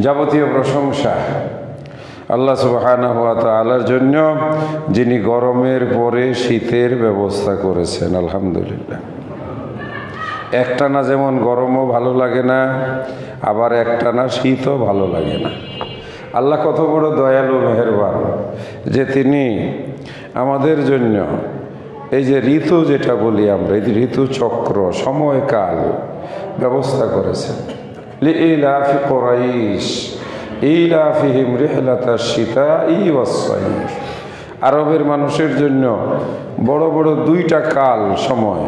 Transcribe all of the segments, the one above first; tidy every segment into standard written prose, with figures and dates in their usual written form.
যাবতীয় প্রশংসা আল্লাহ সুবহানাহু ওয়া তাআলার জন্য, যিনি গরমের পরে শীতের ব্যবস্থা করেছেন। আলহামদুলিল্লাহ। একটানা যেমন গরমও ভালো লাগে না, আবার একটানা শীতও ভালো লাগে না। আল্লাহ কত বড় দয়ালু মেহেরবান যে তিনি আমাদের জন্য এই যে ঋতু যেটা বলি আমরা, এই ঋতু চক্র, সময়কাল ব্যবস্থা করেছেন। লিইলাফি কুরাইশ ইলাফিহিম রিহলাতাশ শিতাই ওয়াস সাইফ। আরবের মানুষের জন্য বড় বড় দুইটা কাল সময়,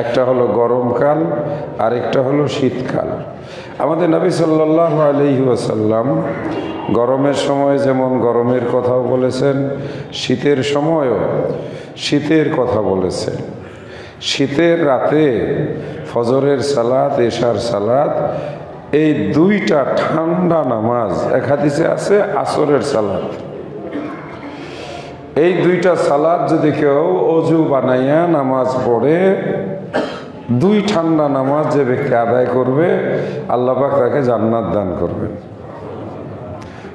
একটা হলো গরমকাল আর একটা হলো শীতকাল। আমাদের নবী সাল্লাল্লাহু আলাইহি ওয়াসাল্লাম গরমের সময় যেমন গরমের কথাও বলেছেন, শীতের সময়ও শীতের কথা বলেছেন। শীতের রাতে ফজরের সালাত, এশার সালাত, এই দুইটা ঠান্ডা নামাজ, এক হাদিসে আছে আসরের সালাত, এই দুইটা সালাত যদি কেউ অজু বানাইয়া নামাজ পড়ে, দুই ঠান্ডা নামাজ যে ব্যক্তি আদায় করবে, আল্লাহ পাক তাকে জান্নাত দান করবেন।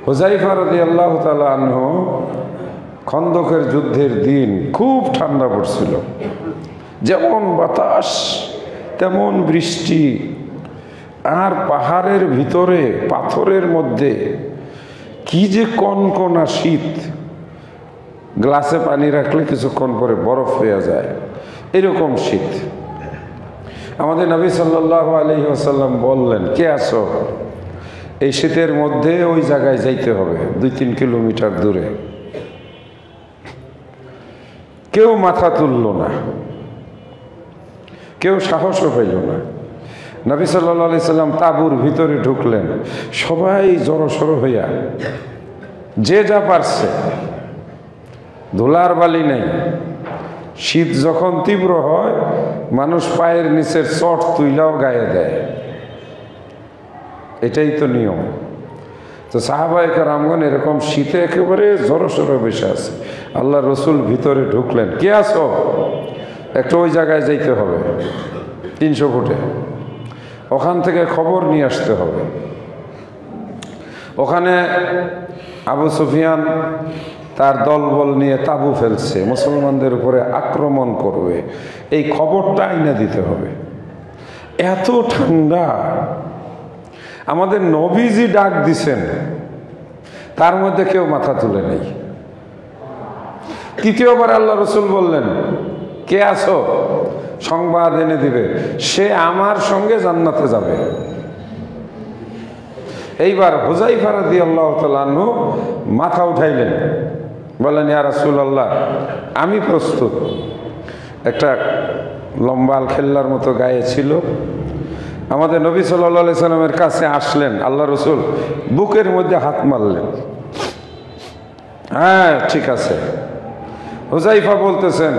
হুযায়ফা রাদিয়াল্লাহু তাআলা আনহু, খন্দকের যুদ্ধের দিন খুব ঠান্ডা পড়ছিল, যেমন বাতাস তেমন বৃষ্টি, আর পাহাড়ের ভিতরে পাথরের মধ্যে কি যে কনকনা শীত, গ্লাসে পানি রাখলে কিছুক্ষণ পরে বরফ হয়ে যায়, এরকম শীত। আমাদের নবী সাল্লাল্লাহু আলাইহি ওয়াসাল্লাম বললেন, কে আছো? এই শীতের মধ্যে ওই জায়গায় যাইতে হবে 2-3 কিলোমিটার দূরে। কেউ মাথা তুলল না, কেউ সাহসও পাইল না। নবী সাল্লাল্লাহু আলাইহি সাল্লাম তাঁবুর ভিতরে ঢুকলেন, সবাই জড়সড় হইয়া, যে যা পারছে, ধুলার বালি নেই। শীত যখন তীব্র হয়, মানুষ পায়ের নিচের চট তুইলাও গায়ে দেয়, এটাই তো নিয়ম। তো সাহাবায়ে কেরামগণ এরকম শীতে একেবারে জড়সড় বসে আছে। আল্লাহ রসুল ভিতরে ঢুকলেন, কে আছো? একটু ওই জায়গায় যাইতে হবে 300 ফুটে, ওখান থেকে খবর নিয়ে আসতে হবে। ওখানে আবু সুফিয়ান তার দলবল নিয়ে তাঁবু ফেলছে, মুসলমানদের উপরে আক্রমণ করবে, এই খবরটা আইনা দিতে হবে। এত ঠান্ডা, আমাদের নবীজি ডাক দিছেন, তার মধ্যে কেউ মাথা তুলে নেই। তৃতীয়বার আল্লাহ রসুল বললেন, কে আছো? সংবাদ এনে দিবে, সে আমার সঙ্গে জান্নাতে যাবে। এইবার হুযায়ফা রাদিয়াল্লাহু তাআলা আনহু মাথা উঠাইলেন, বললেন, ইয়া রাসূলুল্লাহ, আমি প্রস্তুত। একটা লম্বা খেল্লার মতো গায়ে ছিল। আমাদের নবী সাল্লাল্লাহু আলাইহি সাল্লামের কাছে আসলেন, আল্লাহ রসুল বুকের মধ্যে হাত মারলেন। হ্যাঁ, ঠিক আছে। হুযায়ফা বলতেছেন,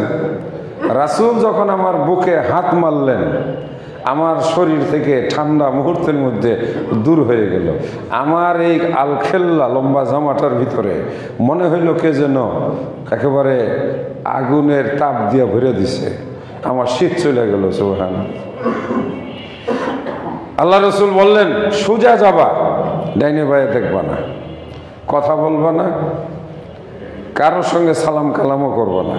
রাসূল যখন আমার বুকে হাত মারলেন, আমার শরীর থেকে ঠান্ডা মুহূর্তের মধ্যে দূর হয়ে গেল। আমার এই আলখেল্লা লম্বা জামাটার ভিতরে মনে হইল কে যেন একেবারে আগুনের তাপ দিয়ে ভরে দিছে, আমার শীত চলে গেল। সুবহানাল্লাহ। আল্লাহ রসুল বললেন, সোজা যাবা, ডাইনে বায়ে দেখবা না, কথা বলবা না, কারোর সঙ্গে সালাম কালামও করবো না,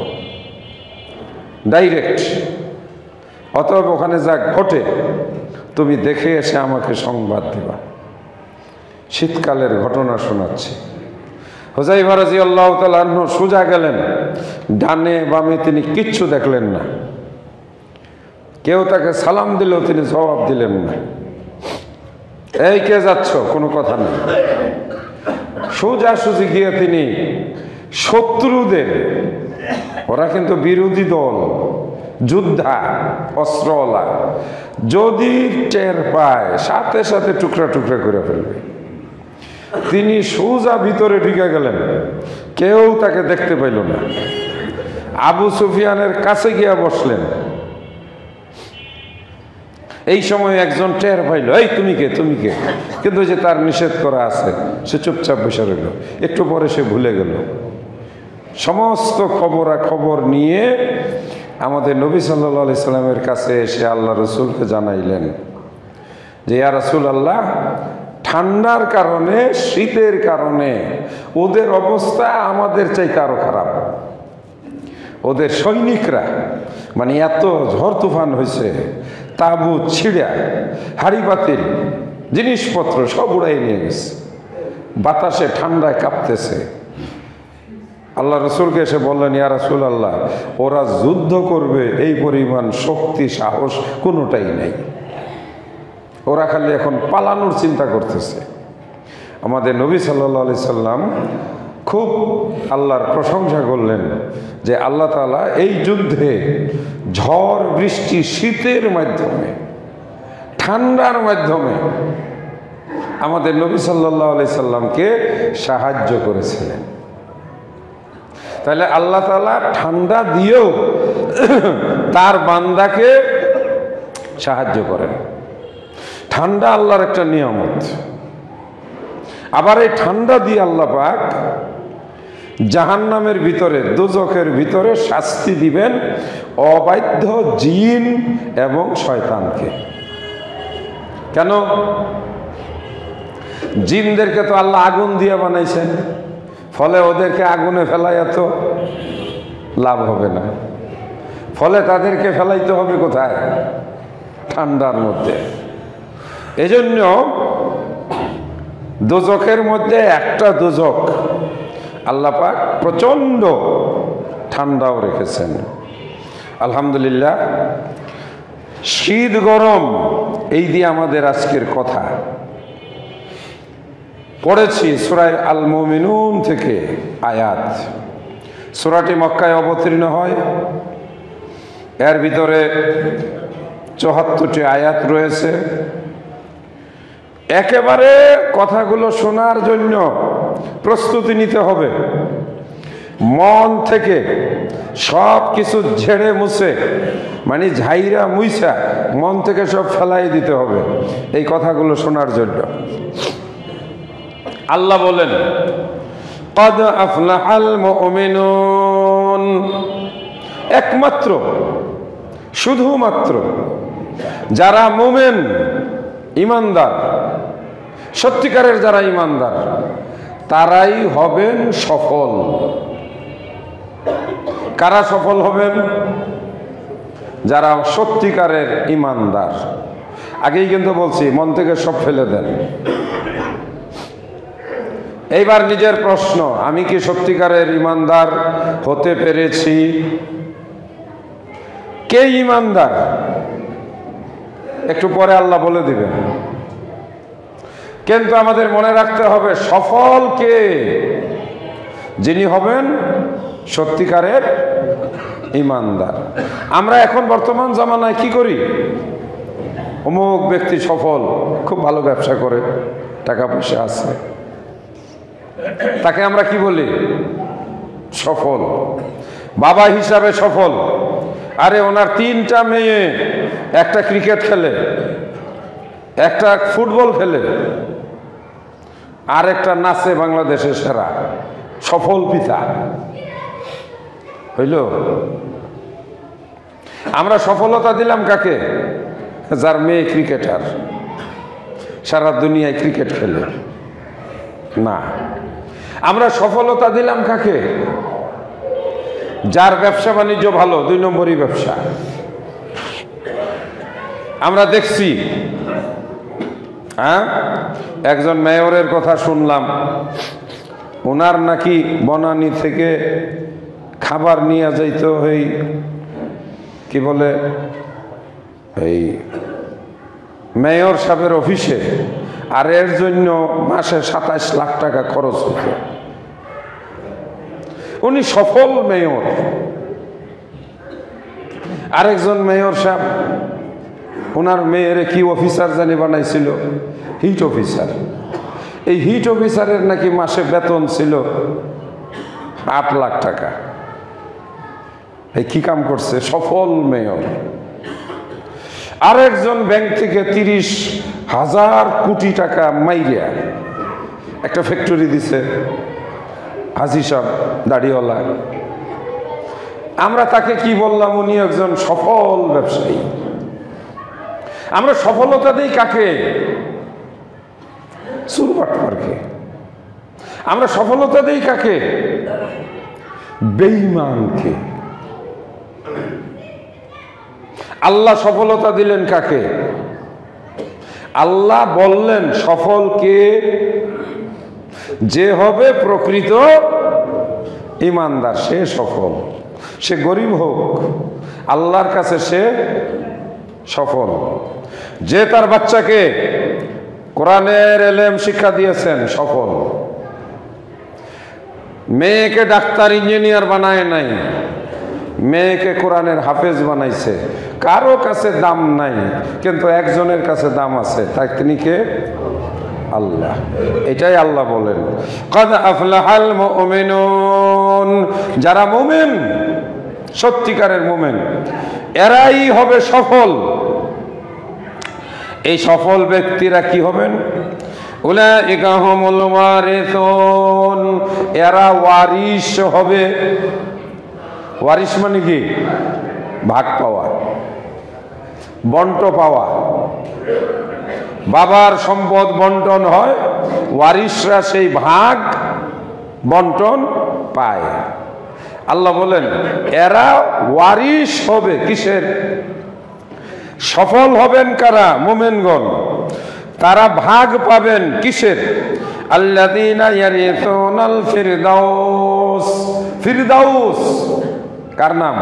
ডাইরেক্ট। অতএব ওখানে যা ঘটে তুমি দেখে এসে আমাকে সংবাদ দিবা। শীতকালের ঘটনা শোনাচ্ছে। হুযায়ফা রাদিয়াল্লাহু তাআলা আনহু সোজা গেলেন, ডানে বামে তিনি কিচ্ছু দেখলেন না। কেউ তাকে সালাম দিলেও তিনি জবাব দিলেন না। এই কে যাচ্ছ? কোনো কথা নেই। সোজাসুজি গিয়ে তিনি শত্রুদের, ওরা কিন্তু বিরোধী দল, যোদ্ধা, অস্ত্রওয়ালা, যদি টের পায় সাথে সাথে টুকরা টুকরা করে ফেলবে। তিনি সোজা ভিতরে ঢুকে গেলেন, কেউ তাকে দেখতে পাইল না। আবু সুফিয়ানের কাছে গিয়া বসলেন। এই সময় একজন টের পাইল, এই তুমি কে, তুমি কে? কিন্তু যে তার নিষেধ করা আছে, সে চুপচাপ বসে রইল। একটু পরে সে ভুলে গেল। সমস্ত খবর নিয়ে আমাদের নবী সাল্লাল্লাহু আলাইহি সাল্লামের কাছে এসে আল্লাহ রসুলকে জানাইলেন যে, ইয়া রাসূলুল্লাহ, ঠান্ডার কারণে, শীতের কারণে ওদের অবস্থা আমাদের চাইতে আরো খারাপ। ওদের সৈনিকরা মানে এত ঝড় তুফান হয়েছে, তাবুত ছিঁড়া, হাড়ি পাতিল জিনিসপত্র সব উড়াই নিয়ে গেছে, বাতাসে ঠান্ডায় কাঁপতেছে। আল্লাহ রসুলকে এসে বললেন, ইয়া রাসূলুল্লাহ, ওরা যুদ্ধ করবে এই পরিমাণ শক্তি সাহস কোনোটাই নেই, ওরা খালি এখন পালানোর চিন্তা করতেছে। আমাদের নবী সাল্লাল্লাহু আলাইহি সাল্লাম খুব আল্লাহর প্রশংসা করলেন যে আল্লাহ তাআলা এই যুদ্ধে ঝড় বৃষ্টি শীতের মাধ্যমে, ঠান্ডার মাধ্যমে আমাদের নবী সাল্লাল্লাহু আলাইহি সাল্লামকে সাহায্য করেছিলেন। তাহলে আল্লাহ তাআলা ঠান্ডা দিয়েও তার বান্দাকে সাহায্য করেন। ঠান্ডা আল্লাহর একটা নিয়ামত। আবার এই ঠান্ডা দিয়ে আল্লাহ পাক জাহান্নামের ভিতরে, দোজখের ভিতরে শাস্তি দিবেন অবাধ্য জিন এবং শয়তানকে। কেন? জিনদেরকে তো আল্লাহ আগুন দিয়ে বানাইছেন, ফলে ওদেরকে আগুনে ফেলাই এত লাভ হবে না, ফলে তাদেরকে ফেলাইতে হবে কোথায়? ঠান্ডার মধ্যে। এজন্য দোজখের মধ্যে একটা দোজখ আল্লাহ পাক প্রচন্ড ঠান্ডাও রেখেছেন। আলহামদুলিল্লাহ। শীত গরম এই দিয়ে আমাদের আজকের কথা। পড়েছি সূরা আল মুমিনুন থেকে আয়াত। সূরাটি মক্কায় অবতীর্ণ হয়, এর ভিতরে ৭৪টি আয়াত রয়েছে। একেবারে কথাগুলো শোনার জন্য প্রস্তুতি নিতে হবে, মন থেকে সব কিছু ঝেড়ে মুছে, মানে ঝাইরা মুইসা মন থেকে সব ফেলাই দিতে হবে এই কথাগুলো শোনার জন্য। আল্লাহ বলেন, ক্বাদ আফলাহাল মুমিনুন, একমাত্র শুধুমাত্র যারা মুমিন, ইমানদার, সত্যিকারের যারা ইমানদার, তারাই হবেন সফল। কারা সফল হবেন? যারা সত্যিকারের ইমানদার। আগেই কিন্তু বলছি, মন থেকে সব ফেলে দেন। এইবার নিজের প্রশ্ন, আমি কি সত্যিকারের ইমানদার হতে পেরেছি? কে ইমানদার? একটু পরে আল্লাহ বলে দিবেন, কিন্তু আমাদের মনে রাখতে হবে সফল কে? যিনি হবেন সত্যিকারের ইমানদার। আমরা এখন বর্তমান জামানায় কি করি? অমুক ব্যক্তি সফল, খুব ভালো ব্যবসা করে, টাকা পয়সা আছে, তাকে আমরা কি বলি? সফল। বাবা হিসাবে সফল। আরে ওনার 3টা মেয়ে, একটা ক্রিকেট খেলে, একটা ফুটবল খেলে, আর একটা নাচে বাংলাদেশের সেরা। সফল পিতা হইল। আমরা সফলতা দিলাম কাকে? যার মেয়ে ক্রিকেটার, সারা দুনিয়ায় ক্রিকেট খেলে না। আমরা সফলতা দিলাম কাকে? যার ব্যবসা বাণিজ্য ভালো, 2 নম্বরই ব্যবসা। আমরা দেখছি, একজন মেয়রের কথা শুনলাম, ওনার নাকি বনানী থেকে খাবার নিয়ে যাইতো এই কি বলে, এই মেয়র সাহেবের অফিসে, আর এর জন্য মাসে 27 লাখ টাকা খরচ হতো। উনি সফল মেয়র। আরেকজন মেয়র সাহেব, ওনার মেয়েরে কি অফিসার জানি বানাইছিল? Heat officer. এই হিট অফিসারের নাকি মাসে বেতন ছিল 8 লাখ টাকা। এই কি কাম করছে? সফল মেয়র। আরেকজন ব্যাংক থেকে 30,000 কোটি টাকা মাইরিয়া একটা ফ্যাক্টরি দিছে, হাজি সাহেব দাড়িওয়ালা। আমরা তাকে কি বললাম? উনি একজন সফল ব্যবসায়ী। আমরা সফলতা দিই কাকে? চুর বাটপারকে। আমরা সফলতা দেই কাকে? বেঈমানকে। আল্লাহ সফলতা দিলেন কাকে? আল্লাহ বললেন সফল কে? যে হবে প্রকৃত ইমানদার, সে সফল। সে গরিব হোক, আল্লাহর কাছে সে সফল। যে তার বাচ্চাকে কোরআনের এলেম শিক্ষা দিয়েছেন, সফল। মেয়েকে ডাক্তার ইঞ্জিনিয়ার বানায় নাই, মেয়েকে কোরআনের হাফেজ বানাইছে। কারো কাছে দাম নাই, কিন্তু একজনের কাছে দাম আছে, তাই তিনি কে? আল্লাহ। এটাই আল্লাহ বলেন, ক্বাদ আফলাহাল মুমিনুন। যারা মুমিন, সত্যিকারের মুমিন, এরাই হবে সফল। এই সফল ব্যক্তিরা কি হবেন? উলাইকা হুমুল ওয়ারিসুন। এরা ওয়ারিস হবে। ওয়ারিস মানে কি? ভাগ পাওয়া, বন্ট পাওয়া। বাবার সম্পদ বন্টন হয়, ওয়ারিসরা সেই ভাগ বন্টন পায়। আল্লাহ বলেন এরা ওয়ারিস হবে। কিসের? সফল হবেন কারা? মুমিনগণ। তারা ভাগ পাবেন কিসের? আল্লাযীনা ইয়ারিসুনাল ফিরদাউস। ফিরদাউস কার নাম?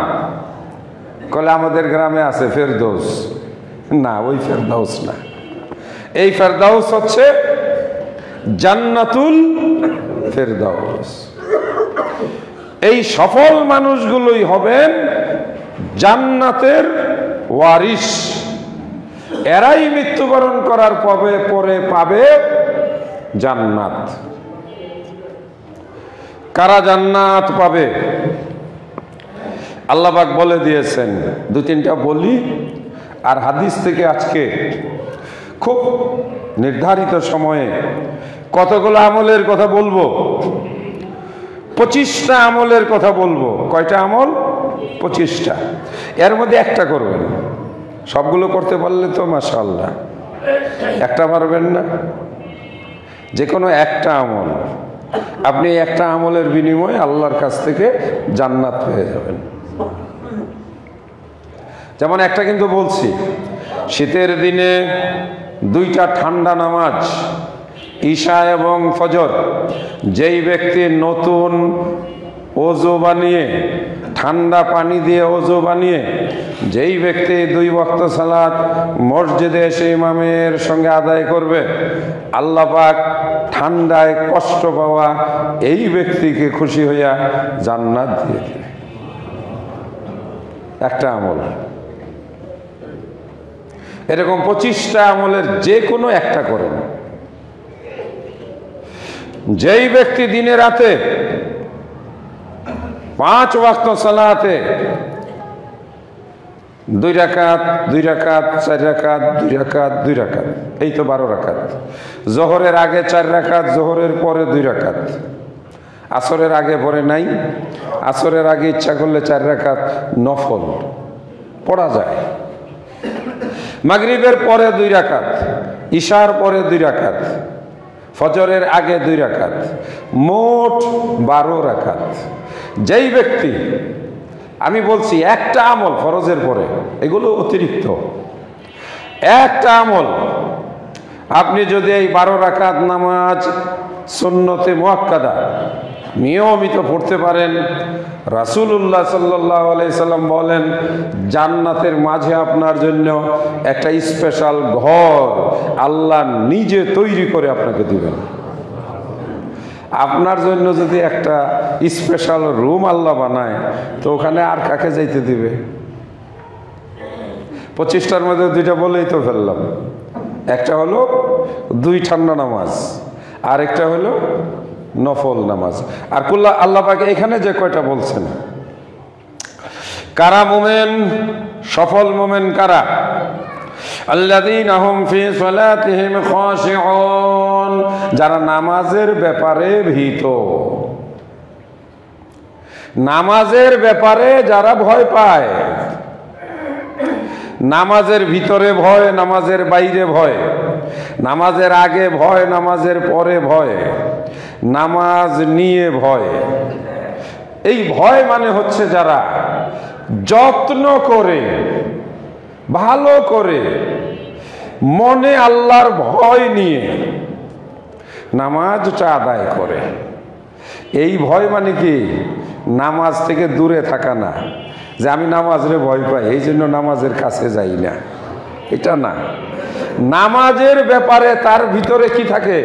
কলে আমাদের গ্রামে আছে ফেরদৌস। না, ওই ফেরদাউস না। এই ফেরদাউস হচ্ছে জান্নাতুল ফেরদাউস। এই সফল মানুষগুলোই হবেন জান্নাতের ওয়ারিস। এরাই মৃত্যুবরণ করার পরে পাবে জান্নাত। কারা জান্নাত পাবে? আল্লাহ পাক বলে দিয়েছেন। দু তিনটা বলি, আর হাদিস থেকে আজকে খুব নির্ধারিত সময়ে কতগুলো আমলের কথা বলবো? 25টা আমলের কথা বলবো। কয়টা আমল? 25টা। এর মধ্যে একটা করবেন। সবগুলো করতে পারলে তো মাশাআল্লাহ। একটা পারবেন না? যে কোনো একটা আমল, আপনি একটা আমলের বিনিময়ে আল্লাহর কাছ থেকে জান্নাত পেয়ে যাবেন। যেমন একটা কিন্তু বলছি, শীতের দিনে 2টা ঠান্ডা নামাজ, ঈশা এবং ফজর, যেই ব্যক্তি নতুন ওযু বানিয়ে, ঠান্ডা পানি দিয়ে ওযু বানিয়ে যেই ব্যক্তি 2 ওয়াক্ত সালাত মসজিদে এসে ইমামের সঙ্গে আদায় করবে, আল্লাহ পাক ঠান্ডায় কষ্ট পাওয়া এই ব্যক্তিকে খুশি হইয়া জান্নাত দিয়ে দেবে। একটা আমল। এরকম 25টা আমলের যে কোনো একটা করেন। যেই ব্যক্তি দিনে রাতে 5 ওয়াক্ত সালাতে 2 রাকাত 2 রাকাত 4 রাকাত 2 রাকাত 2 রাকাত, এই তো 12 রাকাত। জোহরের আগে 4 রাকাত, জোহরের পরে 2 রাকাত। আসরের আগে পরে নাই, আসরের আগে ইচ্ছা করলে 4 রাকাত নফল পড়া যায়। মাগরিবের পরে 2 রাকাত, ঈশার পরে 2 রাকাত, ফজরের আগে 2 রাকাত, মোট 12 রাকাত। যেই ব্যক্তি, আমি বলছি একটা আমল ফরজের পরে, এগুলো অতিরিক্ত একটা আমল, আপনি যদি এই 12 রাকাত নামাজ সুন্নতে মুআক্কাদা নিয়মিত পড়তে পারেন, রাসূলুল্লাহ সাল্লাল্লাহু আলাইহি সাল্লাম বলেন জান্নাতের মাঝে আপনার জন্য একটা স্পেশাল ঘর আল্লাহ নিজে তৈরি করে আপনাকে দিবেন। আপনার জন্য যদি একটা স্পেশাল রুম আল্লাহ বানায়, তো ওখানে আর কাকে যাইতে দিবে? 25টার মধ্যে 2টা বলেই তো ফেললাম। একটা হলো 2 ঠান্ডা নামাজ, আর একটা হলো নফল নামাজ। আর কুল্লা আল্লাহ পাক এখানে যে কয়টা বলছেন, কারা মুমিন, সফল মুমিন কারা? আল্লাযীনা হুম ফি সালাতিহিম খাশিউন। যারা নামাজের ব্যাপারে ভীত, নামাজের ব্যাপারে যারা ভয় পায়, নামাজের ভিতরে ভয়, নামাজের বাইরে ভয়, নামাজের আগে ভয়, নামাজের পরে ভয়, নামাজ নিয়ে ভয়। এই ভয় মানে হচ্ছে যারা যত্ন করে ভালো করে মনে আল্লাহর ভয় নিয়ে নামাজটা আদায় করে। এই ভয় মানে কি? নামাজ থেকে দূরে থাকা না, যে আমি নামাজরে ভয় পাই এই জন্য নামাজের কাছে যাই না, এটা না। নামাজের ব্যাপারে তার ভিতরে কি থাকে?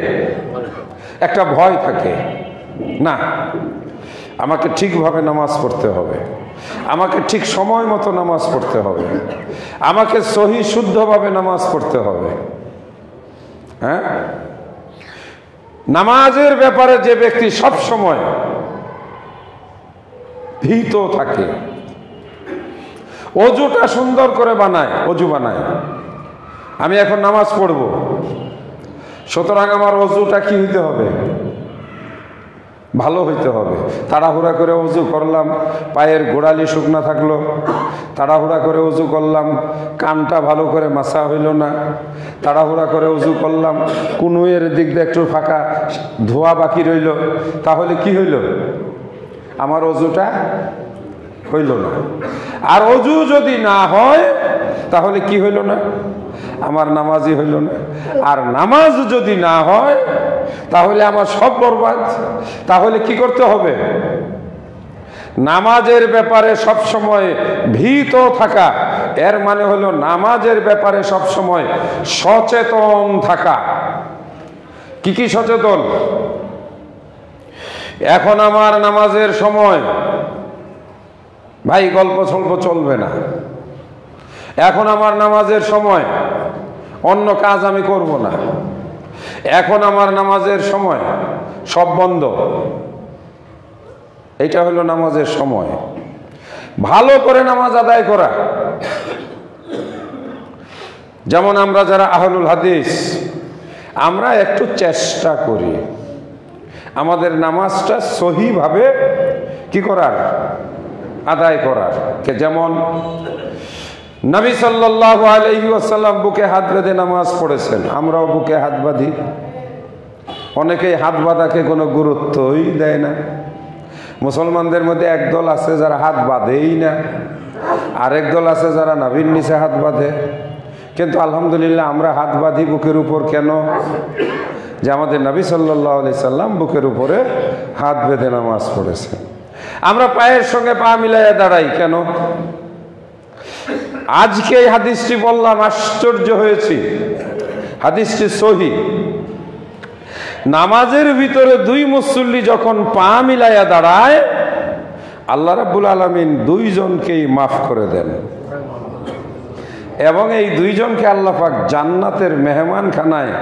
একটা ভয় থাকে। না, আমাকে ঠিকভাবে নামাজ পড়তে হবে, আমাকে ঠিক সময় মতো নামাজ পড়তে হবে, আমাকে সহি শুদ্ধভাবে নামাজ পড়তে হবে। হ্যাঁ, নামাজের ব্যাপারে যে ব্যক্তি সব সময় ভীত থাকে, অজুটা সুন্দর করে বানায়, অজু বানায়, আমি এখন নামাজ পড়ব, সুতরাং আমার অজুটা কি হইতে হবে? ভালো হইতে হবে। তাড়াহুড়া করে অজু করলাম, পায়ের গোড়ালি শুকনা থাকলো, তাড়াহুড়া করে অজু করলাম, কানটা ভালো করে মাসা হইল না, তাড়াহুড়া করে অজু করলাম, কুনুয়ের দিক দিয়ে একটু ফাঁকা ধোয়া বাকি রইল, তাহলে কি হইল? আমার অজুটা হইল না। আর অজু যদি না হয় তাহলে কি হইল না? আমার নামাজই হইল না। আর নামাজ যদি না হয় তাহলে আমার সব বরবাদ। তাহলে কি করতে হবে? নামাজের ব্যাপারে সব সময় ভীত থাকা, এর মানে হলো নামাজের ব্যাপারে সব সময় সচেতন থাকা। কি কি সচেতন? এখন আমার নামাজের সময়, ভাই গল্প সল্প চলবে না। এখন আমার নামাজের সময়, অন্য কাজ আমি করব না। এখন আমার নামাজের সময়, সব বন্ধ। এটা হলো নামাজের সময়। ভালো করে নামাজ আদায় করা। যেমন আমরা যারা আহলুল হাদিস, আমরা একটু চেষ্টা করি আমাদের নামাজটা সহিভাবে কি করার? আদায় করার। যেমন নবী সাল্লাল্লাহু আলাইহি ওয়াসাল্লাম বুকে হাত বেঁধে নামাজ পড়েছেন, আমরাও বুকে হাত বাঁধি। অনেকেই হাত বাঁধাকে কোনো গুরুত্বই দেয় না। মুসলমানদের মধ্যে একদল আছে যারা হাত বাঁধেই না, আরেক দল আছে যারা নাভির নিচে হাত বাঁধে। কিন্তু আলহামদুলিল্লাহ আমরা হাত বাঁধি বুকের উপর। কেন? যে আমাদের নবী সাল্লাল্লাহু আলাইহি সাল্লাম বুকের উপরে হাত বেঁধে নামাজ পড়েছেন। আমরা পায়ের সঙ্গে পা মিলাইয়া দাঁড়াই কেন? আজকে এই হাদিসটি বললাম, আশ্চর্য হয়েছি। হাদিসটি সহিহ। নামাজের ভিতরে দুই মুসল্লি যখন পা মিলাইয়া দাঁড়ায়, আল্লাহ রাব্বুল আলামিন দুইজনকেই মাফ করে দেন এবং এই দুইজনকে আল্লাহ পাক জান্নাতের মেহমানখানায়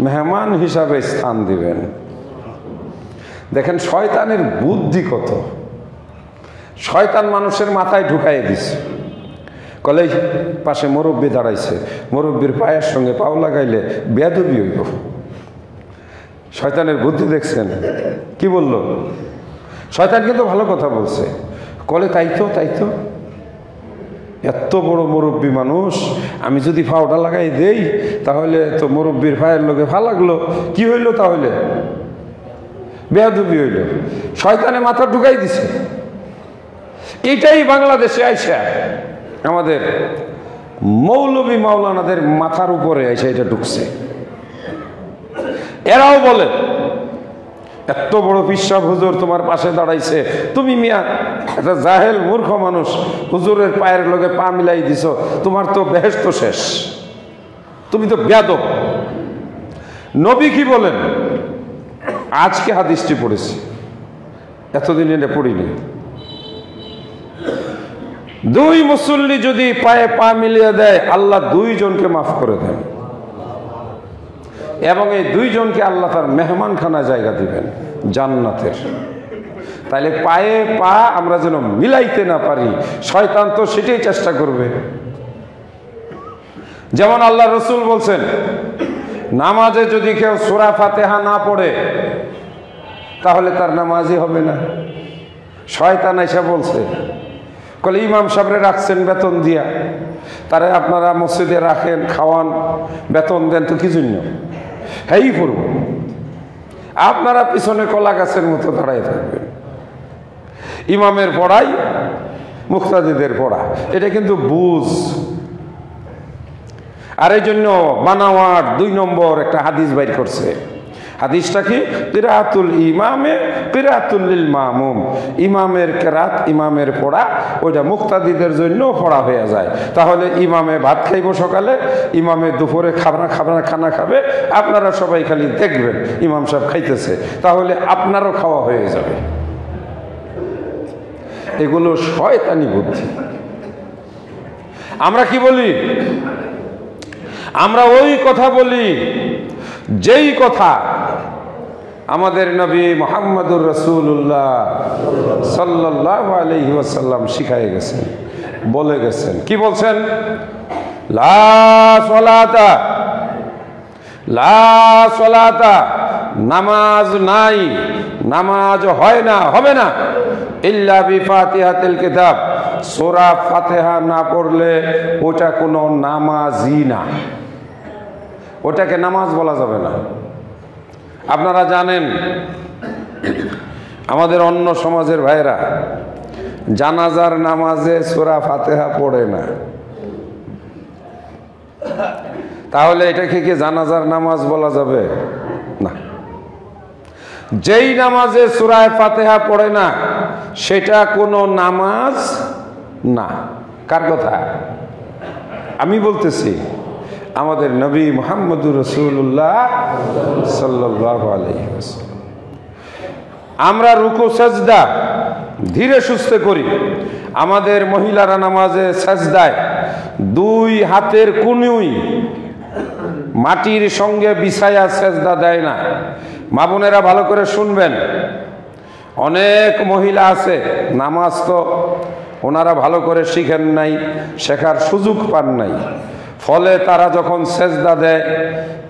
মেহমান হিসাবে স্থান দিবেন। দেখেন শয়তানের বুদ্ধি কত! শয়তান মানুষের মাথায় ঢুকাইয়ে দিছে। কলে পাশে মুরব্বী দাঁড়াইছে, মুরব্বীর পায়ের সঙ্গে পাও লাগাইলে বেয়াদবি হইব। শয়তানের বুদ্ধি দেখছেন কি বলল? শয়তান কিন্তু ভালো কথা বলছে। কলে তাই তো এত বড় মুরব্বী মানুষ, আমি যদি পাওটা লাগাই দেই তাহলে তো মুরব্বীর পায়ের লোকে ভা লাগলো, কি হইল? তাহলে বেয়াদবি হইল। শয়তানে মাথা ঢুকাই দিছে। এটাই বাংলাদেশে আইসা আমাদের মৌলবী মাওলানাদের মাথার উপরে আইসা এটা ঢুকছে। এরাও বলে এত বড় পিশাব হুজুর তোমার পাশে দাঁড়াইছে, তুমি মিয়া একটা জাহেল মূর্খ মানুষ, হুজুরের পায়ের লগে পা মিলাই দিছ, তোমার তো বেহেশত শেষ, তুমি তো বেয়াদব। নবী কি বলেন? আজকে হাদিসটি পড়েছি, এতদিন এটা পড়িনি। দুই মুসল্লি যদি পায়ে পা মিলিয়ে দেয়, আল্লাহ দুইজনকে মাফ করে দেন এবং এই দুইজনকে আল্লাহ তার মেহমানখানা জায়গা দিবেন জান্নাতের। তাইলে পায়ে পা আমরা যেন মিলাইতে না পারি, শয়তান তো সেটাই চেষ্টা করবে। যেমন আল্লাহ রসুল বলছেন, নামাজে যদি কেউ সূরা ফাতিহা না পড়ে তাহলে তার নামাজই হবে না। শয়তান এসে বলছে কলে ইমাম সাহেবরে রাখছেন বেতন দিয়া, তারে আপনারা মসজিদে রাখেন, খাওয়ান, বেতন দেন, তো কি জন্য? হেই পড়ব। আপনারা পিছনে কলা গাছের মতো দাঁড়াই থাকবেন। ইমামের পড়াই মুক্তাদিদের পড়া, এটা কিন্তু বুঝ। আর এই জন্য বানাওয়ার 2 নম্বর একটা হাদিস বাইর করছে। হাদিসটা কি? কিরাতুল ইমামে কিরাতুল লিল মামুম। ইমামের কেরাত, ইমামের পড়া, ওইটা মুক্তাদিদের জন্য পড়া হয়ে যায়। তাহলে ইমামে ভাত খাইব সকালে, ইমামে দুপুরে খানা খাবে, আপনারা সবাই খালি দেখবেন ইমাম সাহেব খাইতেছে, তাহলে আপনারও খাওয়া হয়ে যাবে। এগুলো শয়তানি বুদ্ধি। আমরা কি বলি? আমরা ওই কথা বলি যেই কথা আমাদের নবী মুহাম্মদুর রাসূলুল্লাহ সাল্লাল্লাহু আলাইহি ওয়াসাল্লাম শিখায় গেছেন, বলে গেছেন। কি বলছেন? লা সালাতা, লা সালাতা, নামাজ নাই, নামাজ হয় না, হবে না, ইল্লা বিফাতিহাতিল কিতাব, সূরা ফাতিহা না পড়লে ওটা কোনো নামাজই না, ওটাকে নামাজ বলা যাবে না। আপনারা জানেন আমাদের অন্য সমাজের ভাইরা জানাজার নামাজে সূরা ফাতিহা পড়ে না, তাহলে এটাকে কি জানাজার নামাজ বলা যাবে? না। যেই নামাজে সূরা ফাতিহা পড়ে না সেটা কোনো নামাজ না। কার কথা? আমি বলতেছি আমাদের নবী মুহাম্মদুর রাসূলুল্লাহ সাল্লাল্লাহু আলাইহি ওয়াসাল্লাম। আমরা রুকু সাজদা ধীরে সুস্থে করি। আমাদের মহিলারা নামাজে সাজদায় 2 হাতের কুনুই মাটির সঙ্গে বিছায়া সাজদা দেয় না। মা বোনেরা ভালো করে শুনবেন, অনেক মহিলা আছে নামাজ তো ওনারা ভালো করে শিখেন নাই, শেখার সুযোগ পান নাই, ফলে তারা যখন সেজদা দেয়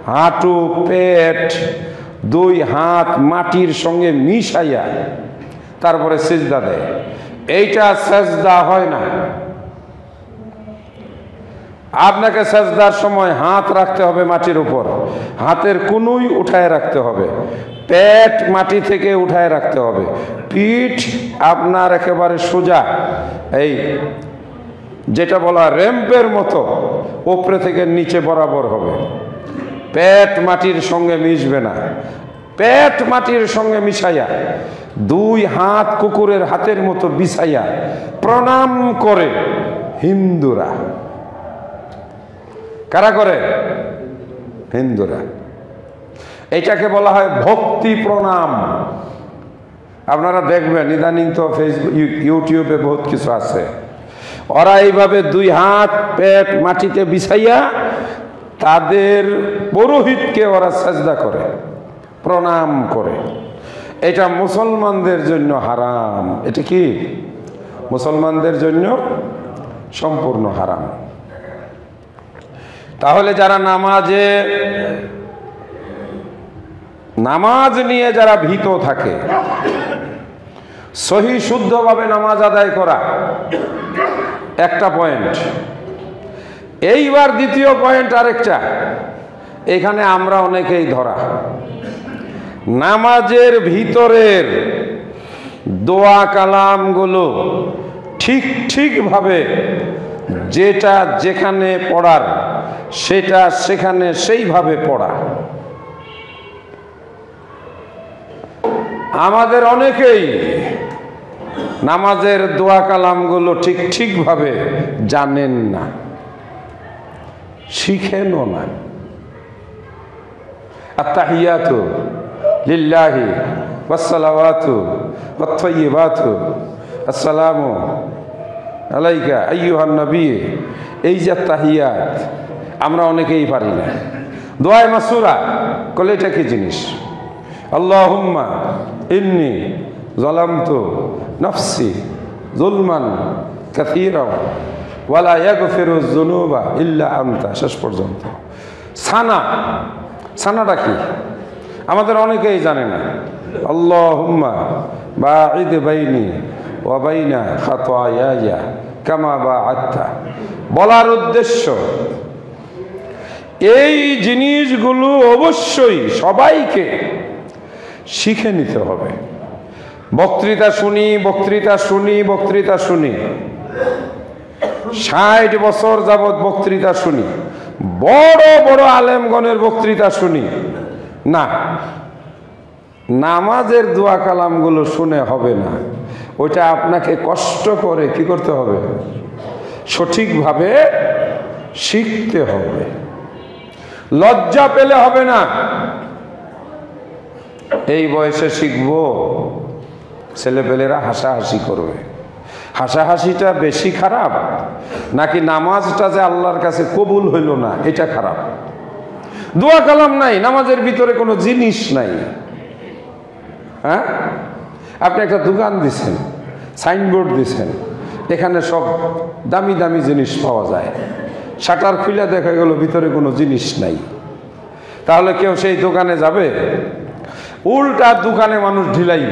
হাঁটু পেট 2 হাত মাটির সঙ্গে মিশাইয়া তারপরে সিজদা দেয়। এইটা সেজদা হয় না। আপনাকে সেজদার সময় হাত রাখতে হবে মাটির উপর, হাতের কুনুই উঠায় রাখতে হবে, পেট মাটি থেকে উঠায় রাখতে হবে, পিঠ আপনার একেবারে সোজা, এই যেটা বলা র্যাম্পের মতো উপরে থেকে নিচে বরাবর হবে। পেট মাটির সঙ্গে মিশবে না। পেট মাটির সঙ্গে মিশাইয়া 2 হাত কুকুরের হাতের মতো বিছাইয়া প্রণাম করে হিন্দুরা। কারা করে? হিন্দুরা। এটাকে বলা হয় ভক্তি প্রণাম। আপনারা দেখবেন ইদানিং তো ফেসবুক ইউটিউবে বহুত কিছু আছে, ওরা এইভাবে 2 হাত পেট মাটিতে বিছাইয়া তাদের পুরোহিতকে ওরা সাজদা করে, প্রণাম করে। এটা মুসলমানদের জন্য হারাম। এটা কি? মুসলমানদের জন্য সম্পূর্ণ হারাম। তাহলে যারা নামাজ নিয়ে যারা ভীত থাকে, সহি শুদ্ধভাবে নামাজ আদায় করা একটা পয়েন্ট। এইবার দ্বিতীয় পয়েন্ট আরেকটা, এখানে আমরা অনেকেই ধরা, নামাজের ভিতরের দোয়া কালামগুলো ঠিকভাবে যেটা যেখানে পড়ার সেটা সেখানে সেইভাবে পড়া। আমাদের অনেকেই নামাজের দোয়া কালামগুলো ঠিকভাবে জানেন না, শিখেনও না। আত্তাহিয়াতু লিল্লাহি ওয়াসসালাওয়াতু ওয়াত-তাইয়্যিবাতু আসসালামু আলাইকা আইয়ুহান নবী, এই যে তাহিয়াত আমরা অনেকেই পারি না। দোয়া মাসুরা কলে এটা কি জিনিস? আল্লাহুম্মা ইন্নী যালামতু নাফসি যুলমান কাসীরা ওয়ালা ইয়াগফিরুয যুনুবা ইল্লা আনতা, শেষ পর্যন্ত। সানাটা কি আমাদের অনেকেই জানে না। আল্লাহুম্মা বাঈদ বাইনি ওয়া বাইনা খাতায়ায়া কামা বাআতা। বলার উদ্দেশ্য এই জিনিসগুলো অবশ্যই সবাইকে শিখে নিতে হবে। বক্তৃতা শুনি 60 বছর যাবৎ বক্তৃতা শুনি, বড় বড় আলেমগণের বক্তৃতা শুনি না, নামাজের দোয়া কালামগুলো শুনে হবে না। ওইটা আপনাকে কষ্ট করে কি করতে হবে? সঠিকভাবে শিখতে হবে। লজ্জা পেলে হবে না। এই বয়সে শিখবো, ছেলেপেলেরা হাসাহাসি করবে। হাসাহাসিটা বেশি খারাপ নাকি নামাজটা যে আল্লাহর কাছে কবুল হইল না এটা খারাপ? দোয়া কালাম নাই, নামাজের ভিতরে কোনো জিনিস নাই। হ্যাঁ, আপনি একটা দোকান দিছেন, সাইনবোর্ড দিছেন, এখানে সব দামি দামি জিনিস পাওয়া যায়, শাটার খুলে দেখা গেল ভিতরে কোনো জিনিস নাই, তাহলে কেউ সেই দোকানে যাবে? উল্টা দোকানে মানুষ ঢিলাইব,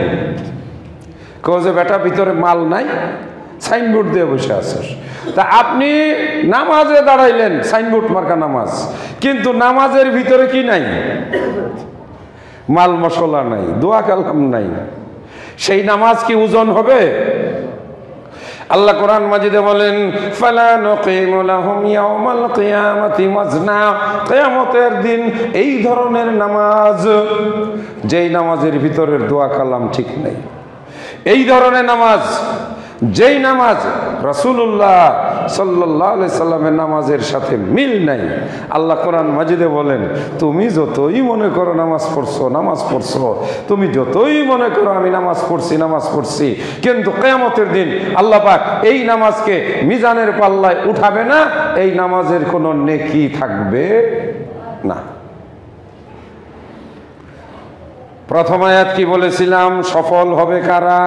কেউ যে বেটা ভিতরে মাল নাই, সাইনবোর্ড দিয়ে বসে আছিস। তা আপনি নামাজে দাঁড়াইলেন, সাইনবোর্ড মার্কা নামাজ, কিন্তু নামাজের ভিতরে কি নাই? মাল মশলা নাই, দোয়া কালাম নাই। সেই নামাজ কি ওজন হবে? আল্লাহ কোরআন মাজিদে বলেন, ফালা নুকিমু লাহুম ইয়াওমাল কিয়ামাতি ওয়াজনা। কিয়ামতের দিন এই ধরনের নামাজ, যেই নামাজের ভিতরের দোয়া কালাম ঠিক নাই, এই ধরনের নামাজ, যেই নামাজ রাসূলুল্লাহ সাল্লাল্লাহু আলাইহি সাল্লামের নামাজের সাথে মিল নাই, আল্লাহ কোরআন মাজিদে বলেন, তুমি যতই মনে করো নামাজ পড়ছো, তুমি যতই মনে করো আমি নামাজ পড়ছি, কিন্তু কিয়ামতের দিন আল্লাহ পাক এই নামাজকে মিজানের পাল্লায় উঠাবে না, এই নামাজের কোনো নেকি থাকবে না। প্রথম আয়াত কি বলেছিলাম? সফল হবে কারা?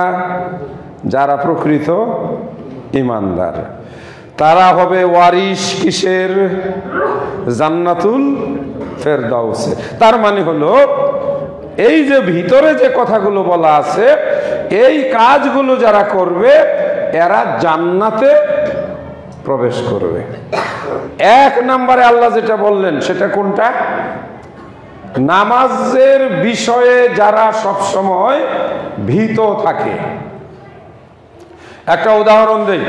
যারা প্রকৃত ঈমানদার। তারা হবে ওয়ারিশ কিসের? জান্নাতুল ফেরদাউসে। তার মানে হলো এই যে ভিতরে যে কথাগুলো বলা আছে, এই কাজগুলো যারা করবে এরা জান্নাতে প্রবেশ করবে। 1 নম্বরে আল্লাহ যেটা বললেন সেটা কোনটা? নামাজের বিষয়ে যারা সব সময় ভীত থাকে। একটা উদাহরণ দেই,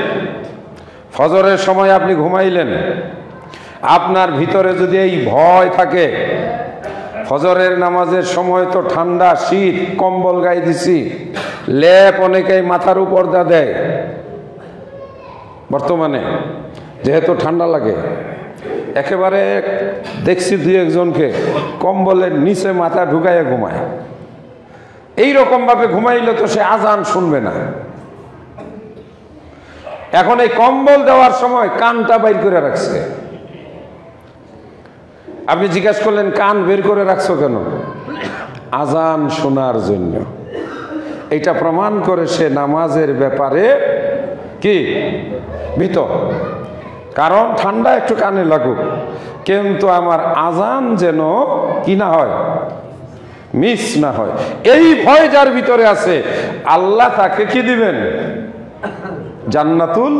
ফজরের সময় আপনি ঘুমাইলেন, আপনার ভিতরে যদি এই ভয় থাকে, ফজরের নামাজের সময় তো ঠান্ডা, শীত, কম্বল গায়ে দিছি, লেপ অনেকেই মাথার উপর দেয়, বর্তমানে যেহেতু ঠান্ডা লাগে, একেবারে দেখছি 2-1জনকে কম্বলের নিচে মাথা ঢুকাইয়া ঘুমায়। এইরকম ভাবে ঘুমাইলে তো সে আজান শুনবে না। এখন এই কম্বল দেওয়ার সময় কানটা বাইর করে রাখছে। আপনি জিজ্ঞাসা করলেন, কান বের করে রাখছো কেন? আজান শোনার জন্য। এটা প্রমাণ করে সে নামাজের ব্যাপারে কি ভীত। কারণ ঠান্ডা একটু কানে লাগুক, কিন্তু আমার আজান যেন কি না হয়, মিস না হয়। এই ভয় যার ভিতরে আছে, আল্লাহ তাকে কি দিবেন? জান্নাতুল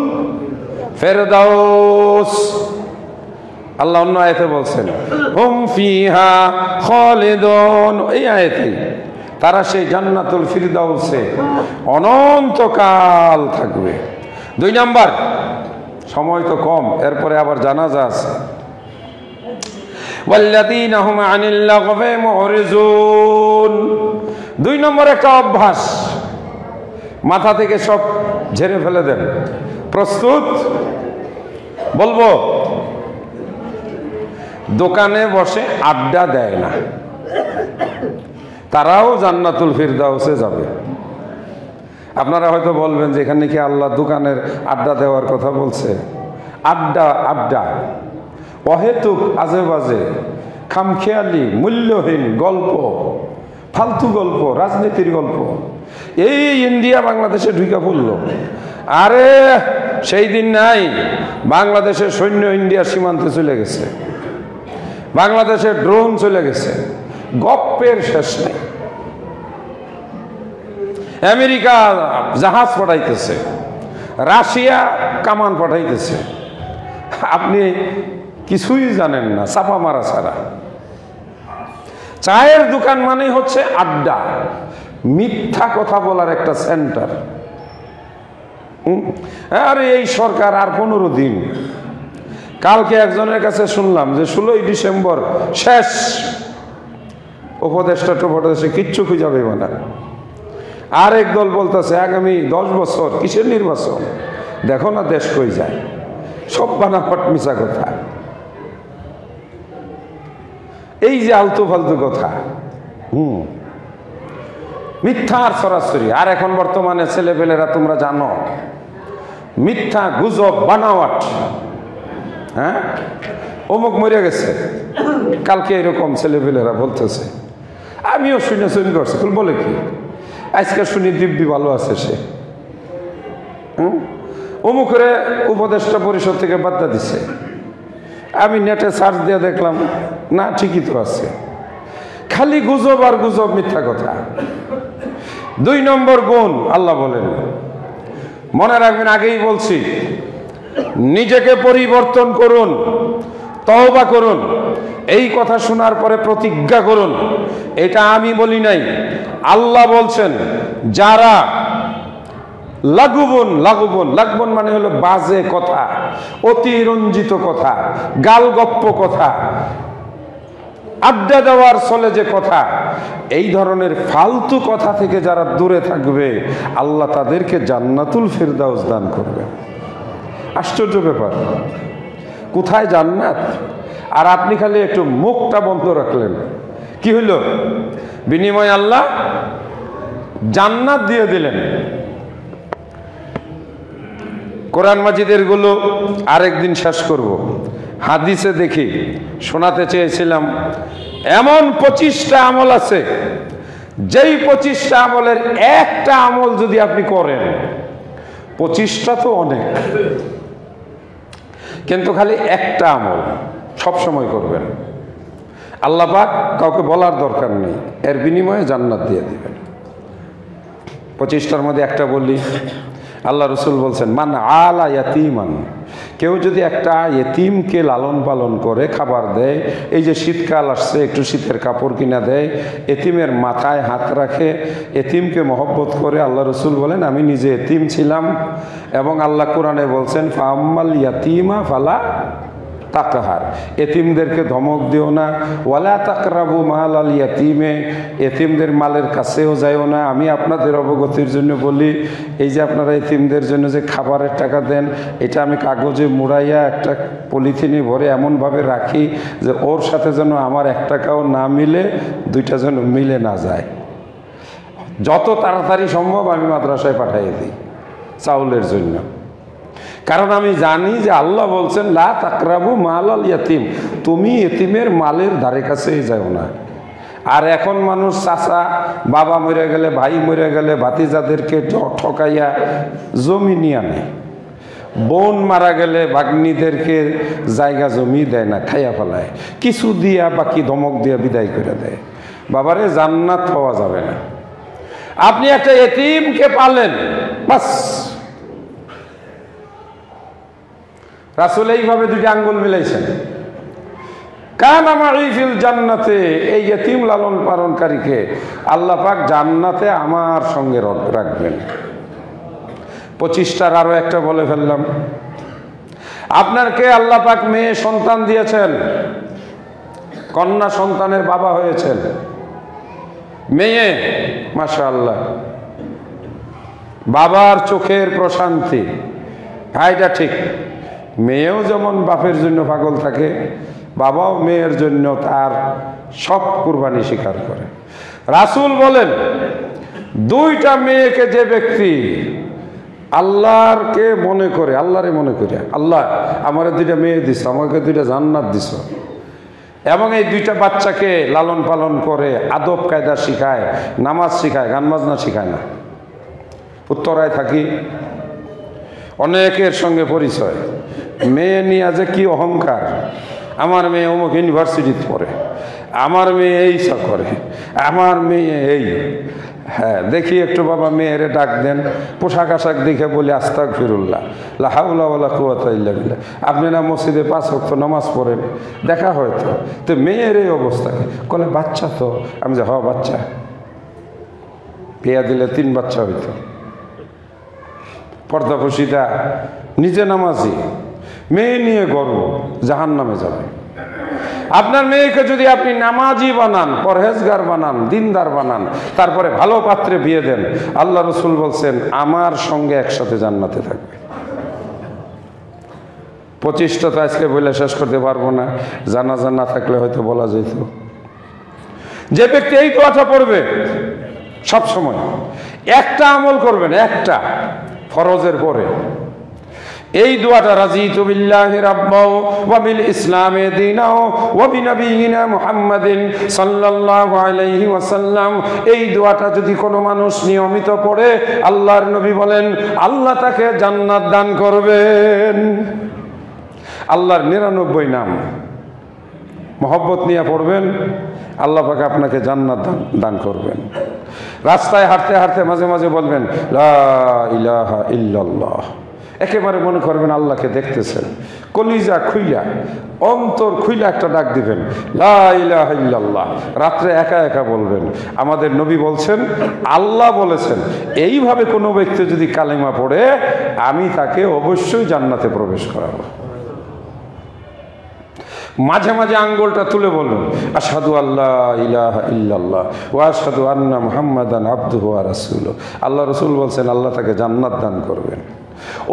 ফেরদাউস। আল্লাহ অন্য আয়াতে বলছেন, হুম ফিহা খালিদুন। এই আয়াতে তারা সেই জান্নাতুল ফিরদাউসে অনন্তকাল থাকবে। 2 নাম্বার, সময় তো কম, এরপরে আবার জানাজা আছে। ওয়াল্লাযীনা হুম আনিল লাগবি মুরিজুন। 2 নম্বর একটা অভ্যাস, মাথা থেকে সব ঝেড়ে ফেলে দেন। প্রস্তুত? বলবো, দোকানে বসে আড্ডা দেয় না, তারাও জান্নাতুল ফিরদাউসে যাবে। আপনারা হয়তো বলবেন যে এখানে কি আল্লাহ দোকানের আড্ডা দেওয়ার কথা বলছে? আড্ডা অহেতুক, আজে বাজে, খামখেয়ালি, মূল্যহীন গল্প, ফালতু গল্প, রাজনীতির গল্প। এই ইন্ডিয়া বাংলাদেশে ঢুকে পড়লো। আরে সেই দিন নাই, বাংলাদেশের সৈন্য ইন্ডিয়ার সীমান্তে চলে গেছে, বাংলাদেশের ড্রোন চলে গেছে, গপ্পের শেষ নেই। আমেরিকা জাহাজ পাঠাইতেছে, রাশিয়া কামান পাঠাইতেছে, আপনি কিছুই জানেন না, চাপা মারা ছাড়া। চায়ের দোকান মানেই হচ্ছে আড্ডা, মিথ্যা কথা বলার একটা সেন্টার। আরে এই সরকার আর 15 দিন। কালকে একজনের কাছে শুনলাম যে 16ই ডিসেম্বর শেষ, উপদেষ্টা টোপদেশে কিচ্ছু খুঁজে পাবে না। আর এক দল বলতেছে আগামী 10 বছর, কিসের নির্বাচন, দেখো না দেশ কই যায়। সব বানাফট মিশা কথা, এই যে আলতু ফালতু কথা, মিথ্যা আর সরাসরি। আর এখন বর্তমানে ছেলেপেলেরা তোমরা জানো, মিথ্যা গুজব বানাওয়াট। হ্যাঁ, অমুক মরে গেছে, কালকে এরকম ছেলেপেলেরা বলতেছে, আমিও শুনে করছি, বলে কি আজকে শুনি দিব্যি ভালো আছে সে, অমুকের উপদেষ্টা পরিষদ থেকে বার্তা দিছে। আমি নেটে সার্চ দিয়ে দেখলাম, না ঠিকই তো আছে, খালি গুজব আর গুজব, মিথ্যা কথা। 2 নম্বর গুণ আল্লাহ বলেন, মনে রাখবেন, আগেই বলছি, নিজেকে পরিবর্তন করুন, তওবা করুন। এই কথা শোনার পরে প্রতিজ্ঞা করুন, এটা আমি বলি নাই, আল্লাহ বলছেন, যারা লাগুবন মানে হলো বাজে কথা, অতিরঞ্জিত কথা, গালগপ্প কথা, আড্ডা দেওয়ার চলে যে কথা, এই ধরনের ফালতু কথা থেকে যারা দূরে থাকবে, আল্লাহ তাদেরকে জান্নাতুল ফিরদাউস দান করবে। আশ্চর্য ব্যাপার, কোথায় জান্নাত, আর আপনি খালি একটু মুখটা বন্ধ রাখলেন, কি হইল? বিনিময়ে আল্লাহ জান্নাত দিয়ে দিলেন। কোরআন মাজিদের গুলো আরেকদিন শেষ করব। হাদিসে দেখি, শোনাতে চেয়েছিলাম, এমন 25টা আমল আছে, যেই 25টা আমলের একটা আমল যদি আপনি করেন, 25টা তো অনেক, কিন্তু খালি একটা আমল সব সময় করবেন, আল্লাহ পাক কাউকে বলার দরকার নেই, এর বিনিময়ে জান্নাত দিয়ে দিবেন। 25টার মধ্যে একটা বললি, আল্লাহ রসুল বলছেন, মান আলা ইয়াতিমান, কেউ যদি একটা এতিমকে লালন পালন করে, খাবার দেয়, এই যে শীতকাল আসছে, একটু শীতের কাপড় কিনা দেয়, এতিমের মাথায় হাত রাখে, এতিমকে মহব্বত করে, আল্লাহ রসুল বলেন, আমি নিজে এতিম ছিলাম, এবং আল্লাহ কোরআনে বলছেন, ফাম্মাল ইয়াতিমা ফালা তাকাহার, এতিমদেরকে ধমক দিও না, ওয়ালা তাকরাবু মাল আল ইয়াতিমে, এতিমদের মালের কাছেও যাইও না। আমি আপনাদের অবগতির জন্য বলি, এই যে আপনারা এতিমদের জন্য যে খাবারের টাকা দেন, এটা আমি কাগজে মুড়াইয়া একটা পলিথিনে ভরে এমনভাবে রাখি যে ওর সাথে যেন আমার 1 টাকাও না মিলে, 2টা যেন মিলে না যায়। যত তাড়াতাড়ি সম্ভব আমি মাদ্রাসায় পাঠিয়ে দিই চাউলের জন্য, কারণ আমি জানি যে আল্লাহ বলছেন, লা তাকরাবু মাল আল ইয়াতিম, তুমি এতিমের মালের ধারে কাছে যাও না। আর এখন মানুষ চাচা, বাবা মরে গেলে, ভাই মরে গেলে, ভাতিজাদেরকে ঠকাইয়া জমি নিয়ে আনে, বোন মারা গেলে ভাগ্নিদেরকে জায়গা জমি দেয় না, খাইয়া ফেলায়, কিছু দিয়া বাকি ধমক দিয়া বিদায় করে দেয়। বাবারে, জান্নাত পাওয়া যাবে না। আপনি একটা এতিমকে পালেন, বাস। রাসূল এইভাবে 2টি আঙ্গুল মিলাইছেন, কানা মাই ফিল জান্নাতে, এই ইতিম লালন পালনকারীকে আল্লাহ পাক জান্নাতে আমার সঙ্গে রাখবেন। 25টার আরো একটা বলে ফেললাম। আপনাকে আল্লাহ পাক মেয়ে সন্তান দিয়েছেন, কন্যা সন্তানের বাবা হয়েছেন, মেয়ে, মাশাআল্লাহ, বাবার চোখের প্রশান্তি। হ্যাঁ, এটা ঠিক, মেয়েও যেমন বাপের জন্য পাগল থাকে, বাবাও মেয়ের জন্য তার সব কুরবানি স্বীকার করে। রাসূল বলেন, 2টা মেয়েকে যে ব্যক্তি আল্লাহকে মনে করে, আল্লাহরে মনে করে, আল্লাহ আমার 2টা মেয়ে দিস, আমাকে 2টা জান্নাত দিস, এবং এই 2টা বাচ্চাকে লালন পালন করে, আদব কায়দা শিখায়, নামাজ শিখায়, গান বাজনা শিখায় না। উত্তরায় থাকি, অনেকের সঙ্গে পরিচয়, মেয়ে নিয়ে যে কি অহংকার, আমার মেয়ে অমুক ইউনিভার্সিটিতে পড়ে, আমার মেয়ে এই করে, আমার মেয়ে এই। হ্যাঁ, দেখি একটু বাবা মেয়েরে ডাক দেন, পোশাক আশাক দেখে বলি আস্তাগফিরুল্লাহ, লা হাওলা ওয়ালা কুওয়াতা ইল্লা বিল্লাহ। আপনি না মসজিদে 5 ওয়াক্ত নামাজ পড়েন, দেখা হয়তো, তো মেয়ের এই অবস্থা বলে বাচ্চা তো। আমি যে বাচ্চা, বিয়া দিলে 3 বাচ্চা হইতো। পর্দাপশিতা, নিজে নামাজি, মেয়ে নিয়ে গর্ব, জাহান্নামে যাবে। আপনার মেয়েকে যদি আপনি নামাজি বানান, পরহেজগার বানান, দিনদার বানান, তারপরে ভালো পাত্রে বিয়ে দেন, আল্লাহ রসুল বলছেন আমার সঙ্গে একসাথে জান্নাতে থাকবে। 25টা তো আজকে বলে শেষ করতে পারবো না, জানাজা না থাকলে হয়তো বলা যেত। যে ব্যক্তি এই দোয়াটা পড়বে সব সময়, একটা আমল করবেন, একটা ফরজের পরে এই দোয়াটা, রাজিতু বিল্লাহি রাব্বাও ওয়া বিল ইসলামি দীনাও ওয়া বিনবিয়িনা মুহাম্মাদিন সাল্লাল্লাহু আলাইহি ওয়াসাল্লাম, এই দোয়াটা যদি কোনো মানুষ নিয়মিত পড়ে, আল্লাহর নবী বলেন আল্লাহ তাকে জান্নাত দান করবেন। আল্লাহর 99 নাম মহব্বত নিয়ে পড়বেন, আল্লাহ পাক আপনাকে জান্নাত দান করবেন। রাস্তায় হাঁটতে হাঁটতে মাঝে মাঝে বলবেন লা ইলাহা ইল্লাল্লাহ, একেবারে মনে করবেন আল্লাহকে দেখতেছেন, কলিজা খুইলা, অন্তর খুইলা একটা ডাক দিবেন লা ইলাহা ইল্লাল্লাহ। রাত্রে একা একা বলবেন। আমাদের নবী বলছেন, আল্লাহ বলেছেন এইভাবে কোনো ব্যক্তি যদি কালেমা পড়ে, আমি তাকে অবশ্যই জান্নাতে প্রবেশ করাবো। মাঝে মাঝে আঙ্গুলটা তুলে বলবেন আশহাদু আল্লা ইলাহা ইল্লাল্লাহ ওয়া আশহাদু আন্না মুহাম্মাদান আবদুহু ওয়া রাসূলুহু। আল্লাহ রাসূল বলছেন আল্লাহ তাকে জান্নাত দান করবেন।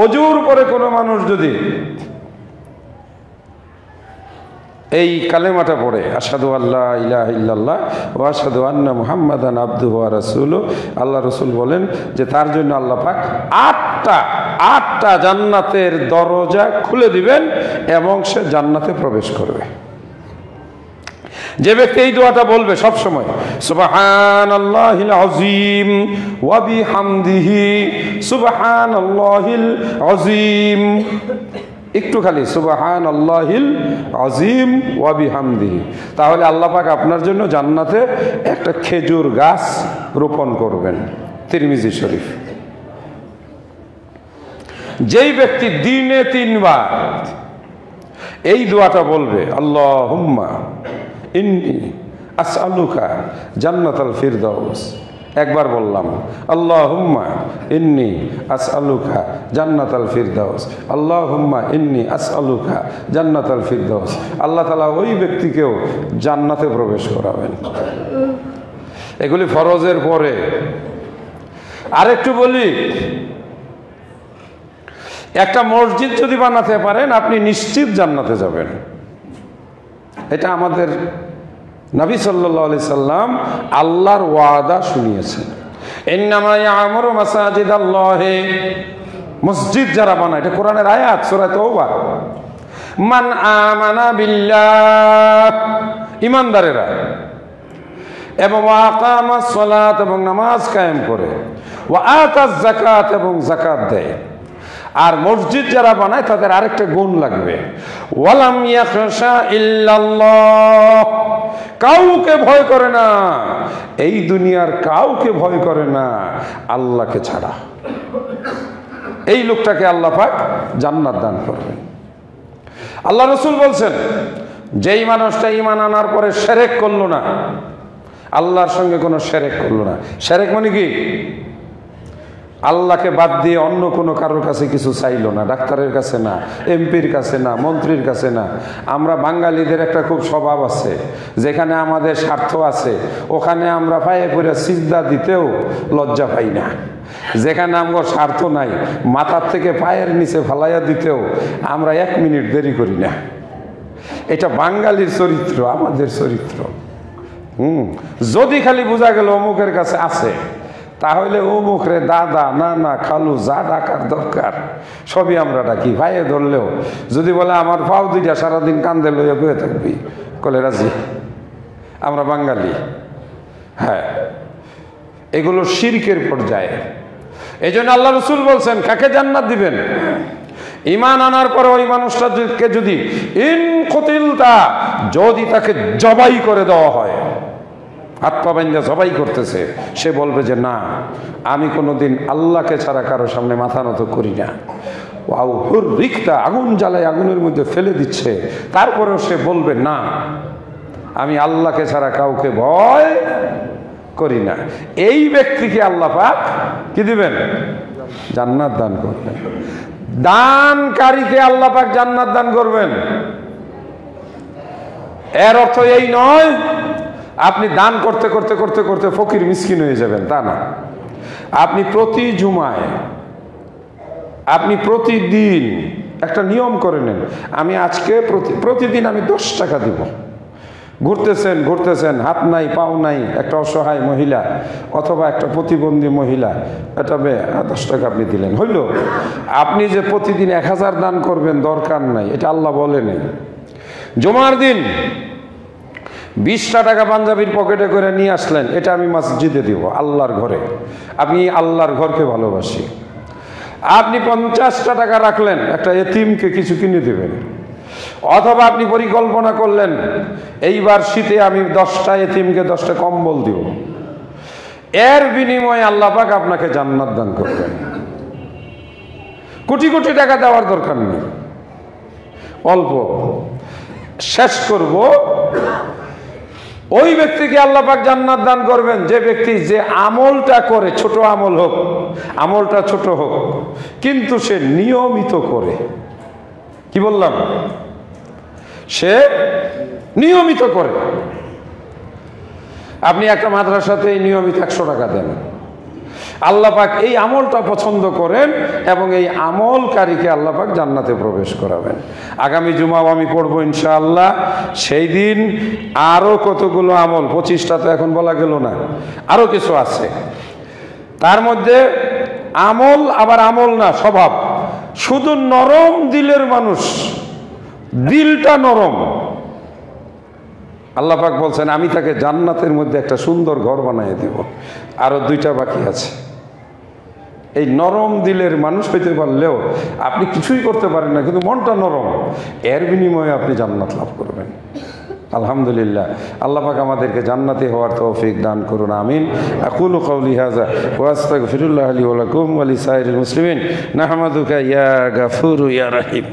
ওযুর পরে কোনো মানুষ যদি এই কালেমাটা পড়ে আশহাদু আল্লা ইলাহা ইল্লাল্লাহ ওয়া আশহাদু আন্না মুহাম্মাদান আবদুহু ওয়া রাসূলুহু, আল্লাহ রাসূল বলেন যে তার জন্য আল্লাহ পাক 8টা জান্নাতের দরজা খুলে দিবেন এবং সে জান্নাতে প্রবেশ করবে। যে ব্যক্তি এই দোয়াটা বলবে সব সময়, সুবহানাল্লাহিল আযীম ওয়া বিহামদিহি সুবহানাল্লাহিল আযীম, একটু খালি সুবহানাল্লাহিল আযীম ওয়া বিহামদিহি, তাহলে আল্লাহ পাক আপনার জন্য জান্নাতে একটা খেজুর গাছ রোপণ করবেন। তিরমিজি শরীফ। যেই ব্যক্তি দিনে 3 বার এই দোয়াটা বলবে, আল্লাহুম্মা ইন্নী আসআলুকা জান্নাতাল ফিরদাউস, একবার বললাম আল্লাহুম্মা ইন্নী আসআলুকা জান্নাতাল ফিরদাউস, আল্লাহুম্মা ইন্নী আসআলুকা জান্নাতাল ফিরদাউস, আল্লাহ তাআলা ওই ব্যক্তিকেও জান্নাতে প্রবেশ করাবেন। এগুলি ফরজের পরে। আরেকটু বলি, একটা মসজিদ যদি বানাতে পারেন আপনি নিশ্চিত জান্নাতে যাবেন। এটা আমাদের নবী সাল্লাল্লাহু আলাইহি সাল্লাম আল্লাহর ওয়াদা শুনিয়েছেন। ইন্নামা ইয়ামুরু মাসাজিদাল্লাহি, মসজিদ যারা বানায়, এটা কোরআনের আয়াত, সূরা তাওবা। মান আমানা বিল্লাহ, ঈমানদারেরা, এবং আকামাস সালাত, এবং নামাজ কায়েম করে, ওয়া আতাজ যাকাত, এবং যাকাত দেয়। আর মসজিদ যারা বানায় তাদের আরেকটা গুণ লাগবে, ওয়ালাম ইয়াখশা ইল্লাল্লাহ, কাউকে ভয় করে না, এই দুনিয়ার কাউকে ভয় করে না আল্লাহকে ছাড়া। এই লোকটাকে আল্লাহ পাক জান্নাত দান করবেন। আল্লাহ রাসূল বলছেন, যেই মানুষটা ঈমান আনার পরে শিরক করলো না, আল্লাহর সঙ্গে কোনো শিরক করলো না। শিরক মানে কি? আল্লাহকে বাদ দিয়ে অন্য কোনো কারোর কাছে কিছু চাইলো না, ডাক্তারের কাছে না, এমপির কাছে না, মন্ত্রীর কাছে না। আমরা বাঙালিদের একটা খুব স্বভাব আছে, যেখানে আমাদের স্বার্থ আছে ওখানে আমরা পায়ে পড়ে সিজদা দিতেও লজ্জা পাই না। যেখানে আমার স্বার্থ নাই, মাথার থেকে পায়ের নিচে ফালাইয়া দিতেও আমরা 1 মিনিট দেরি করি না। এটা বাঙালির চরিত্র, আমাদের চরিত্র। যদি খালি বোঝা গেল অমুকের কাছে আছে, তাহলে অমুক রে দাদা, নানা, খালু, যা ডাকার দরকার সবই আমরা ডাকি। ভাইয়ে ধরলেও যদি বলে আমার পাও 2টা সারাদিন কান্দে লইয়া বয়ে থাকবি, কলে রাজি। আমরা বাঙালি। হ্যাঁ, এগুলো শিরকের পর্যায়ে। এই জন্য আল্লাহ রাসূল বলছেন, কাকে জান্নাত দিবেন? ঈমান আনার পরে ওই মানুষটাকে যদি ইন কুতিলতা, যদি তাকে জবাই করে দেওয়া হয়, হাত পা বান্ধা জবাই করতেছে, সে বলবে যে না, আমি কোনোদিন আল্লাহকে ছাড়া কারো সামনে মাথা নত করি না। রিক্তা, আগুন জ্বালায় আগুনের মধ্যে ফেলে দিচ্ছে, তারপরেও সে বলবে না, আমি আল্লাহকে ছাড়া কাউকে ভয় করি না। এই ব্যক্তিকে আল্লাহ পাক কি দিবেন? জান্নাত দান করবেন। দানকারীকে আল্লাহ পাক জান্নাত দান করবেন। এর অর্থ এই নয় আপনি দান করতে করতে করতে করতে ফকির মিসকিন হয়ে যাবেন, তা না। আপনি প্রতি জুমায়, আপনি প্রতিদিন একটা নিয়ম করে নেন, আমি আজকে প্রতিদিন আমি 10 টাকা দিব। ঘুরতেছেন, হাত নাই পাও নাই, একটা অসহায় মহিলা অথবা একটা প্রতিবন্ধী মহিলা, এটা 10 টাকা আপনি দিলেন, হইল। আপনি যে প্রতিদিন 1000 দান করবেন দরকার নাই, এটা আল্লাহ বলেনি। জুমার দিন 20টা টাকা পাঞ্জাবির পকেটে করে নিয়ে আসলেন, এটা আমি মসজিদে দিব, আল্লাহর ঘরে। আমি আল্লাহর ঘরকে ভালোবাসি। আপনি 50টা টাকা রাখলেন, একটা এতিমকে কিছু কিনে দেবেন। অথবা আপনি পরিকল্পনা করলেন এইবার শীতে আমি 10টা এতিমকে 10টা কম্বল দিব। এর বিনিময়ে আল্লাহ পাক আপনাকে জান্নাত দান করবেন। কোটি কোটি টাকা দেওয়ার দরকার নেই, অল্প। শেষ করব, ওই ব্যক্তিকে আল্লাহ পাক জান্নাত দান করবেন যে ব্যক্তি যে আমলটা করে, ছোট আমল হোক, আমলটা ছোট হোক, কিন্তু সে নিয়মিত করে। কি বললাম? সে নিয়মিত করে। আপনি একটা মাদ্রাসাতে নিয়মিত 100 টাকা দেন, আল্লাহ পাক এই আমলটা পছন্দ করেন এবং এই আমলকারীকে আল্লাহ পাক জান্নাতে প্রবেশ করাবেন। আগামী জুমাও আমি পড়বো ইনশাআল্লাহ। সেই দিন আরো কতগুলো আমল, 25টা তো এখন বলা গেল না, আরো কিছু আছে। তার মধ্যে আমল আবার আমল না, স্বভাব। শুধু নরম দিলের মানুষ, দিলটা নরম, আল্লাহ পাক বলছেন আমি তাকে জান্নাতের মধ্যে একটা সুন্দর ঘর বানিয়ে দেব। আরো 2টা বাকি আছে। এই নরম দিলের মানুষ হইতে পারলেও আপনি কিছুই করতে পারেন না, কিন্তু মনটা নরম, এর বিনিময়ে আপনি জান্নাত লাভ করবেন। আলহামদুলিল্লাহ, আল্লাহ পাক আমাদেরকে জান্নাতি হওয়ার তৌফিক দান করুন, আমিন। আকুলু কওলি হাযা ওয়া আস্তাগফিরুল্লাহ লি ওয়া লাকুম ওয়া লিসাইরিল মুসলিমিন। নাহমাদুকা ইয়া গাফুরু ইয়া রাহিম।